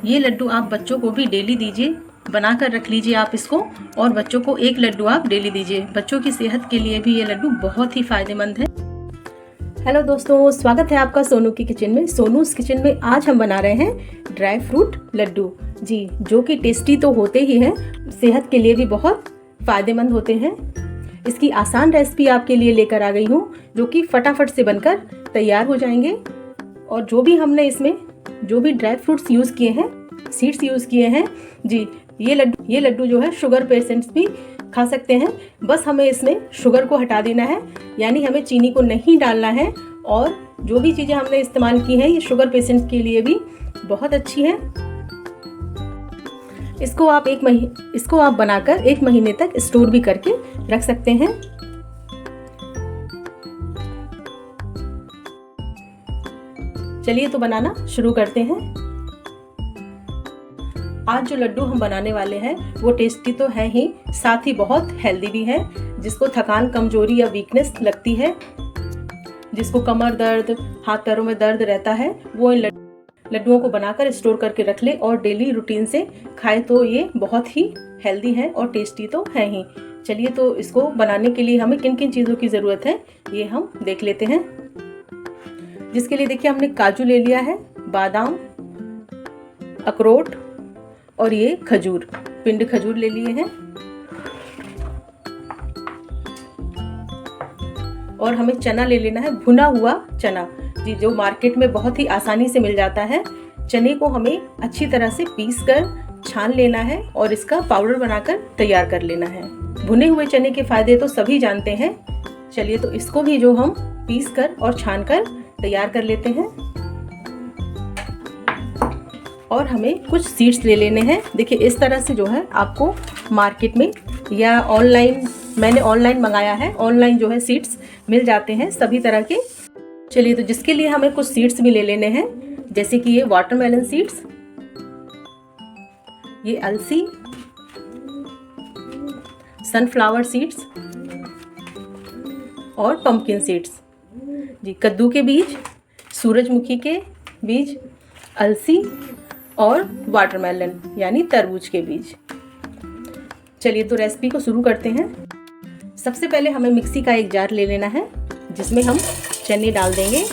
ये लड्डू आप बच्चों को भी डेली दीजिए, बना कर रख लीजिए आप इसको, और बच्चों को एक लड्डू आप डेली दीजिए। बच्चों की सेहत के लिए भी ये लड्डू बहुत ही फायदेमंद है। हेलो दोस्तों, स्वागत है आपका सोनू की किचन में। सोनूस किचन में आज हम बना रहे हैं ड्राई फ्रूट लड्डू जी, जो कि टेस्टी तो होते ही हैं, सेहत के लिए भी बहुत फ़ायदेमंद होते हैं। इसकी आसान रेसिपी आपके लिए लेकर आ गई हूँ, जो कि फटाफट से बनकर तैयार हो जाएंगे। और जो भी हमने इसमें जो भी ड्राई फ्रूट्स यूज़ किए हैं, सीड्स यूज़ किए हैं जी, ये लड्डू जो है शुगर पेशेंट्स भी खा सकते हैं। बस हमें इसमें शुगर को हटा देना है, यानी हमें चीनी को नहीं डालना है। और जो भी चीज़ें हमने इस्तेमाल की हैं, ये शुगर पेशेंट्स के लिए भी बहुत अच्छी हैं। इसको आप बनाकर 1 महीने तक स्टोर भी करके रख सकते हैं। चलिए तो बनाना शुरू करते हैं। आज जो लड्डू हम बनाने वाले हैं वो टेस्टी तो है ही, साथ ही बहुत हेल्दी भी है। जिसको थकान, कमजोरी या वीकनेस लगती है, जिसको कमर दर्द, हाथ पैरों में दर्द रहता है, वो इन लड्डुओं को बनाकर स्टोर करके रख ले और डेली रूटीन से खाए तो ये बहुत ही हेल्दी है और टेस्टी तो है ही। चलिए तो इसको बनाने के लिए हमें किन किन चीज़ों की ज़रूरत है ये हम देख लेते हैं। जिसके लिए देखिए, हमने काजू ले लिया है, बादाम, अखरोट और ये खजूर, पिंड खजूर ले लिए हैं। और हमें चना ले लेना है, भुना हुआ चना जी, जो मार्केट में बहुत ही आसानी से मिल जाता है। चने को हमें अच्छी तरह से पीस कर छान लेना है और इसका पाउडर बनाकर तैयार कर लेना है। भुने हुए चने के फायदे तो सभी जानते हैं। चलिए तो इसको भी जो हम पीस कर और छान कर तैयार कर लेते हैं। और हमें कुछ सीड्स ले लेने हैं। देखिए, इस तरह से जो है आपको मार्केट में या ऑनलाइन, मैंने ऑनलाइन मंगाया है, ऑनलाइन जो है सीड्स मिल जाते हैं सभी तरह के। चलिए तो जिसके लिए हमें कुछ सीड्स भी ले लेने हैं, जैसे कि ये वाटरमेलन सीड्स, ये अलसी, सनफ्लावर सीड्स और पंपकिन सीड्स जी, कद्दू के बीज, सूरजमुखी के बीज, अलसी और वाटरमेलन यानी तरबूज के बीज। चलिए तो रेसिपी को शुरू करते हैं। सबसे पहले हमें मिक्सी का एक जार ले लेना है, जिसमें हम चने डाल देंगे।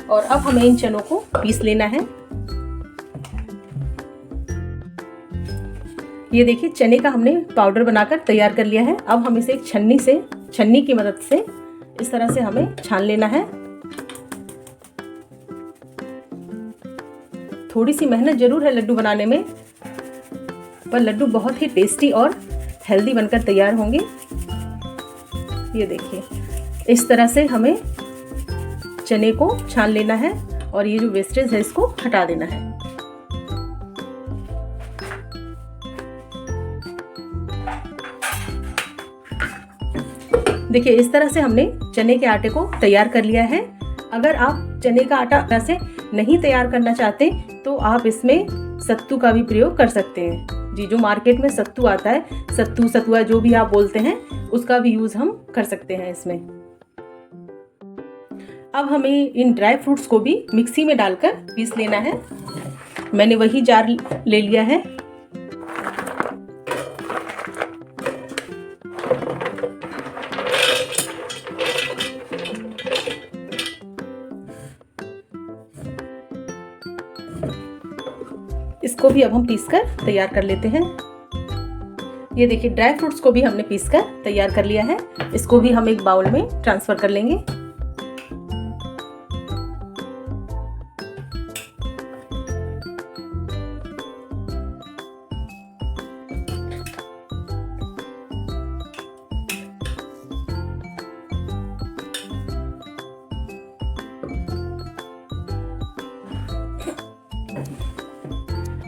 और अब हमें इन चनों को पीस लेना है। ये देखिए, चने का हमने पाउडर बनाकर तैयार कर लिया है। अब हम इसे एक छन्नी की मदद से इस तरह से हमें छान लेना है। थोड़ी सी मेहनत जरूर है लड्डू बनाने में, पर लड्डू बहुत ही टेस्टी और हेल्दी बनकर तैयार होंगे। ये देखिए, इस तरह से हमें चने को छान लेना है और ये जो वेस्टेज है इसको हटा देना है। देखिए, इस तरह से हमने चने के आटे को तैयार कर लिया है। अगर आप चने का आटा ऐसे नहीं तैयार करना चाहते तो आप इसमें सत्तू का भी प्रयोग कर सकते हैं जी। जो मार्केट में सत्तू आता है, सत्तुआ जो भी आप बोलते हैं, उसका भी यूज़ हम कर सकते हैं इसमें। अब हमें इन ड्राई फ्रूट्स को भी मिक्सी में डालकर पीस लेना है। मैंने वही जार ले लिया है। इसको भी अब हम पीसकर तैयार कर लेते हैं। ये देखिए, ड्राई फ्रूट्स को भी हमने पीसकर तैयार कर लिया है। इसको भी हम एक बाउल में ट्रांसफर कर लेंगे।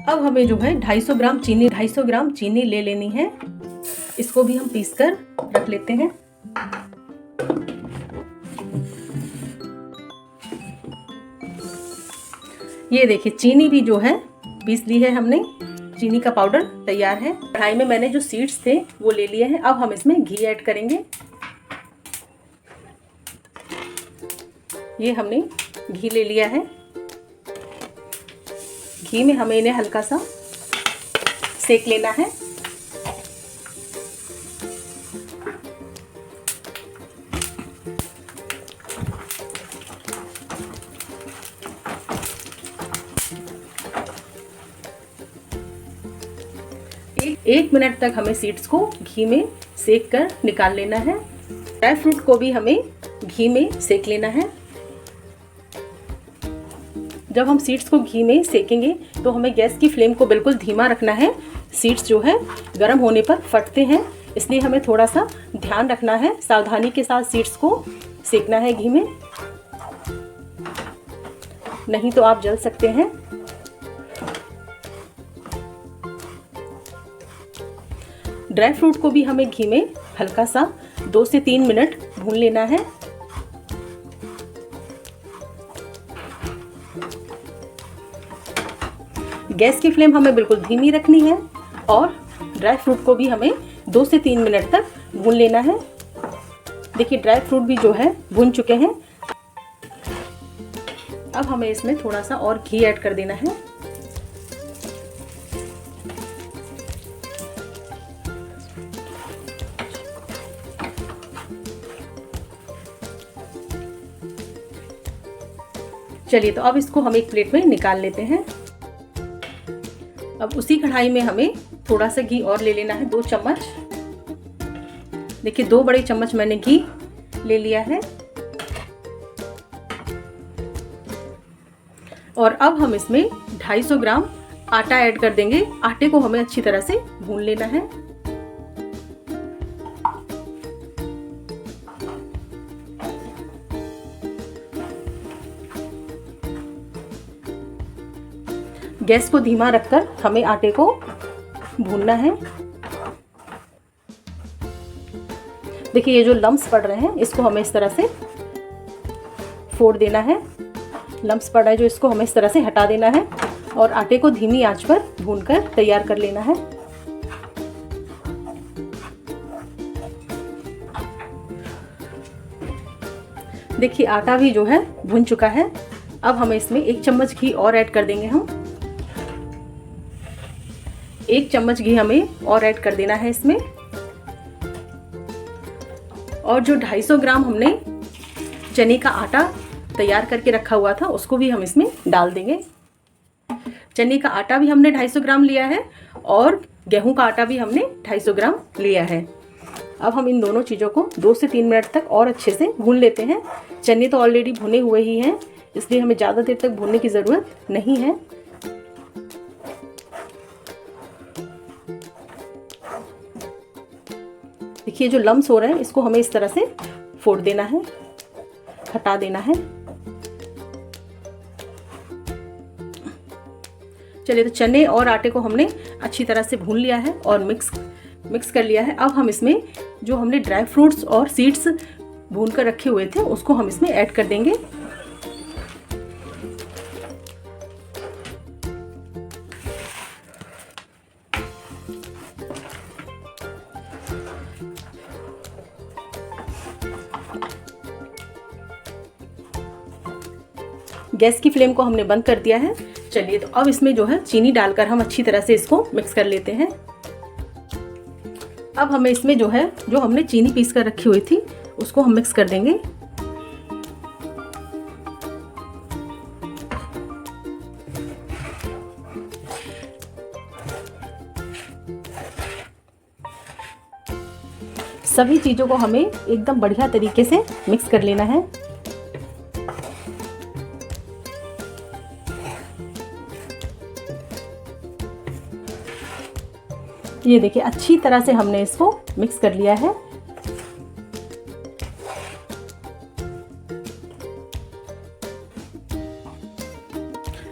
अब हमें जो है 250 ग्राम चीनी ले लेनी है। इसको भी हम पीसकर रख लेते हैं। ये देखिए, चीनी भी जो है पीस ली है हमने। चीनी का पाउडर तैयार है। कढ़ाई में मैंने जो सीड्स थे वो ले लिए हैं। अब हम इसमें घी ऐड करेंगे। ये हमने घी ले लिया है। घी में हमें इन्हें हल्का सा सेक लेना है। एक मिनट तक हमें सीड्स को घी में सेक कर निकाल लेना है। ड्राई फ्रूट को भी हमें घी में सेक लेना है। जब हम सीड्स को घी में सेकेंगे तो हमें गैस की फ्लेम को बिल्कुल धीमा रखना है। सीड्स जो है गर्म होने पर फटते हैं, इसलिए हमें थोड़ा सा ध्यान रखना है। सावधानी के साथ सीड्स को सेकना है घी में, नहीं तो आप जल सकते हैं। ड्राई फ्रूट को भी हमें घी में हल्का सा 2 से 3 मिनट भून लेना है। गैस की फ्लेम हमें बिल्कुल धीमी रखनी है और ड्राई फ्रूट को भी हमें 2 से 3 मिनट तक भून लेना है। देखिए ड्राई फ्रूट भी जो है भून चुके हैं। अब हमें इसमें थोड़ा सा और घी ऐड कर देना है। चलिए, तो अब इसको हम एक प्लेट में निकाल लेते हैं। अब उसी कढ़ाई में हमें थोड़ा सा घी और ले लेना है, 2 चम्मच। देखिए 2 बड़े चम्मच मैंने घी ले लिया है। और अब हम इसमें 250 ग्राम आटा ऐड कर देंगे। आटे को हमें अच्छी तरह से भून लेना है। गैस को धीमा रखकर हमें आटे को भूनना है। देखिए ये जो लम्स पड़ रहे हैं इसको हमें इस तरह से फोड़ देना है। लम्स पड़ा है जो, इसको हमें इस तरह से हटा देना है और आटे को धीमी आंच पर भूनकर तैयार कर लेना है। देखिए आटा भी जो है भून चुका है। अब हमें इसमें 1 चम्मच घी और ऐड कर देंगे। हम 1 चम्मच घी हमें और ऐड कर देना है इसमें। और जो 250 ग्राम हमने चने का आटा तैयार करके रखा हुआ था उसको भी हम इसमें डाल देंगे। चने का आटा भी हमने 250 ग्राम लिया है और गेहूं का आटा भी हमने 250 ग्राम लिया है। अब हम इन दोनों चीज़ों को 2 से 3 मिनट तक और अच्छे से भून लेते हैं। चने तो ऑलरेडी भुने हुए ही हैं, इसलिए हमें ज़्यादा देर तक भूनने की ज़रूरत नहीं है। देखिए जो लम्स हो रहे हैं इसको हमें इस तरह से फोड़ देना है, हटा देना है। चलिए, तो चने और आटे को हमने अच्छी तरह से भून लिया है और मिक्स कर लिया है। अब हम इसमें जो हमने ड्राई फ्रूट्स और सीड्स भून कर रखे हुए थे उसको हम इसमें ऐड कर देंगे। गैस की फ्लेम को हमने बंद कर दिया है। चलिए, तो अब इसमें जो है चीनी डालकर हम अच्छी तरह से इसको मिक्स कर लेते हैं। अब हमें इसमें जो है, जो हमने चीनी पीस कर रखी हुई थी उसको हम मिक्स कर देंगे। सभी चीज़ों को हमें एकदम बढ़िया तरीके से मिक्स कर लेना है। ये देखिए अच्छी तरह से हमने इसको मिक्स कर लिया है।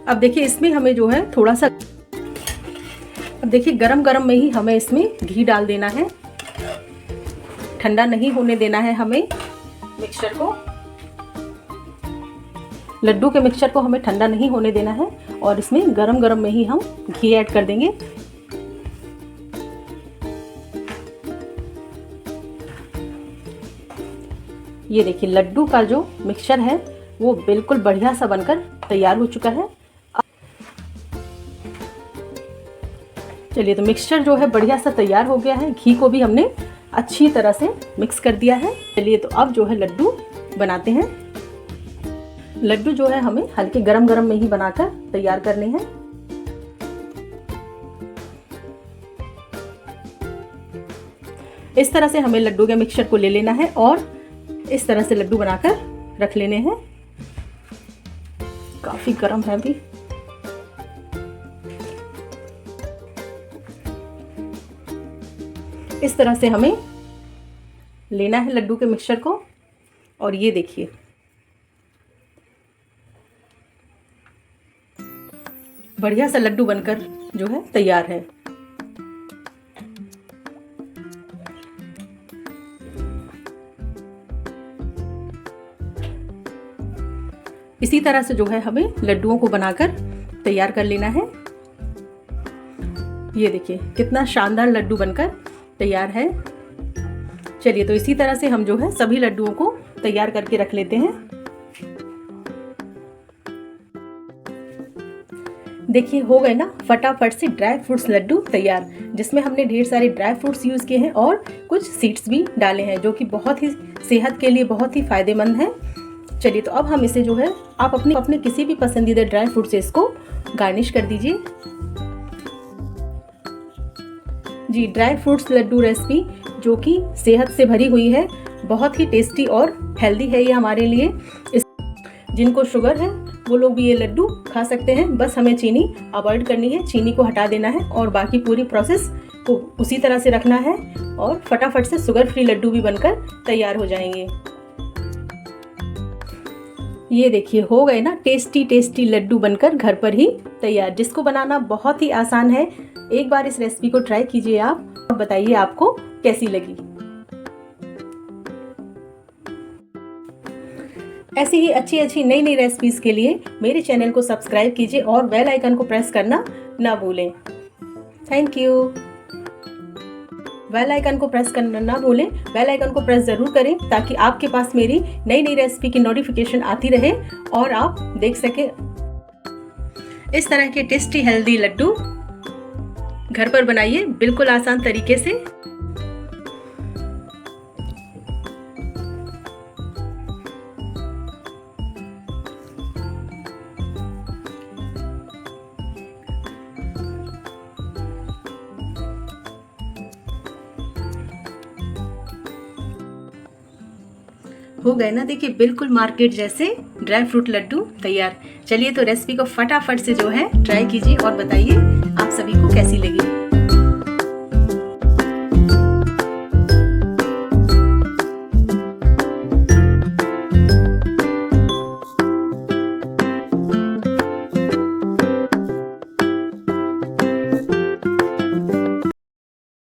अब देखिए इसमें हमें जो है थोड़ा सा, अब देखिए गरम गरम में ही हमें इसमें घी डाल देना है। ठंडा नहीं होने देना है हमें मिक्सचर को। लड्डू के मिक्सचर को हमें ठंडा नहीं होने देना है और इसमें गरम गरम में ही हम घी ऐड कर देंगे। ये देखिए लड्डू का जो मिक्सचर है वो बिल्कुल बढ़िया सा बनकर तैयार हो चुका है। चलिए, तो मिक्सचर जो है बढ़िया सा तैयार हो गया है। घी को भी हमने अच्छी तरह से मिक्स कर दिया है। चलिए, तो अब जो है लड्डू बनाते हैं। लड्डू जो है हमें हल्के गरम गरम में ही बनाकर तैयार करने हैं। इस तरह से हमें लड्डू के मिक्सचर को ले लेना है और इस तरह से लड्डू बनाकर रख लेने हैं। काफी गरम है अभी। इस तरह से हमें लेना है लड्डू के मिक्सचर को। और ये देखिए, बढ़िया सा लड्डू बनकर जो है तैयार है। इसी तरह से जो है हमें लड्डुओं को बनाकर तैयार कर लेना है। ये देखिए कितना शानदार लड्डू बनकर तैयार है। चलिए, तो इसी तरह से हम जो है सभी लड्डुओं को तैयार करके रख लेते हैं। देखिए, हो गए ना फटाफट से ड्राई फ्रूट्स लड्डू तैयार, जिसमें हमने ढेर सारे ड्राई फ्रूट्स यूज़ किए हैं और कुछ सीड्स भी डाले हैं, जो कि बहुत ही सेहत के लिए बहुत ही फ़ायदेमंद है। चलिए, तो अब हम इसे जो है आप अपने किसी भी पसंदीदा ड्राई फ्रूट से इसको गार्निश कर दीजिए। जी, ड्राई फ्रूट्स लड्डू रेसिपी जो कि सेहत से भरी हुई है, बहुत ही टेस्टी और हेल्दी है ये हमारे लिए। जिनको शुगर है वो लोग भी ये लड्डू खा सकते हैं। बस हमें चीनी अवॉइड करनी है, चीनी को हटा देना है और बाकी पूरी प्रोसेस को उसी तरह से रखना है और फटाफट से शुगर फ्री लड्डू भी बनकर तैयार हो जाएंगे। ये देखिए, हो गए ना टेस्टी टेस्टी लड्डू बनकर घर पर ही तैयार, जिसको बनाना बहुत ही आसान है। एक बार इस रेसिपी को ट्राई कीजिए आप और बताइए आपको कैसी लगी। ऐसी ही अच्छी अच्छी नई नई रेसिपीज के लिए मेरे चैनल को सब्सक्राइब कीजिए और बेल आइकन को प्रेस करना ना भूलें। Thank you. बेल आइकन को प्रेस करना ना भूलें। बेल आइकन को प्रेस ज़रूर करें ताकि आपके पास मेरी नई नई रेसिपी की नोटिफिकेशन आती रहे और आप देख सकें। इस तरह के टेस्टी हेल्दी लड्डू घर पर बनाइए बिल्कुल आसान तरीके से। हो गए ना, देखिए बिल्कुल मार्केट जैसे ड्राई फ्रूट लड्डू तैयार। चलिए, तो रेसिपी को फटाफट से जो है ट्राई कीजिए और बताइए आप सभी को कैसी लगी।